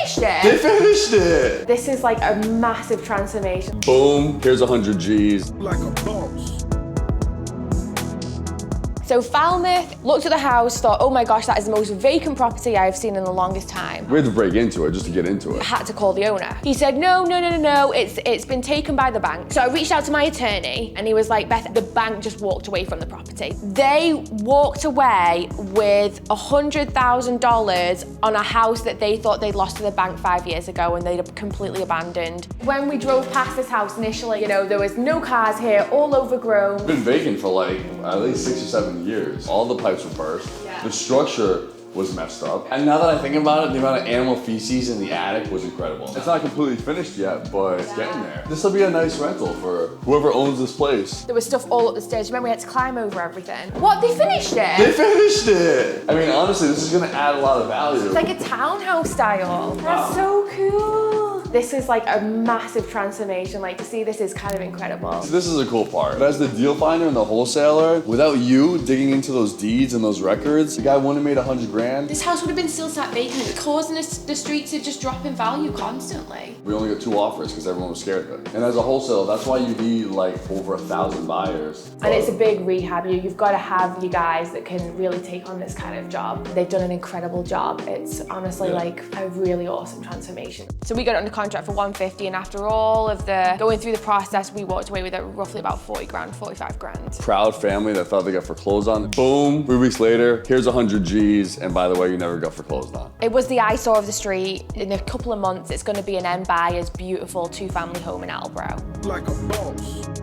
finished it? They finished it. This is like a massive transformation. Boom, here's 100 G's. Like a boss. So Falmouth looked at the house, thought, oh my gosh, that is the most vacant property I've seen in the longest time. We had to break into it just to get into it. Had to call the owner. He said, no, it's been taken by the bank. So I reached out to my attorney and he was like, Beth, the bank just walked away from the property. They walked away with $100,000 on a house that they thought they'd lost to the bank 5 years ago and they'd completely abandoned. When we drove past this house initially, you know, there was no cars here, all overgrown. It's been vacant for like at least 6 or 7 years. All the pipes were burst. Yeah. The structure was messed up. And now that I think about it, the amount of animal feces in the attic was incredible. It's not completely finished yet, but it's getting there. This will be a nice rental for whoever owns this place. There was stuff all up the stairs. Remember, we had to climb over everything. What, they finished it? They finished it! I mean, honestly, this is gonna add a lot of value. It's like a townhouse style. That's so cool. This is like a massive transformation. Like, to see this is kind of incredible. So this is a cool part. But as the deal finder and the wholesaler, without you digging into those deeds and those records, the guy wouldn't have made 100 grand. This house would have been still sat vacant, causing the street to just drop in value constantly. We only got 2 offers because everyone was scared of it. And as a wholesaler, that's why you need like over 1,000 buyers. And it's a big rehab. You've got to have you guys that can really take on this kind of job. They've done an incredible job. It's honestly like a really awesome transformation. So we got it under contract for 150, and after all of the going through the process, we walked away with it roughly about 40 grand, 45 grand. Proud family that thought they got foreclosed on. Boom, 3 weeks later, here's 100 G's, and by the way, you never got foreclosed on. It was the eyesore of the street. In a couple of months, it's going to be an end buyer's beautiful 2-family home in Attleboro. Like a boss.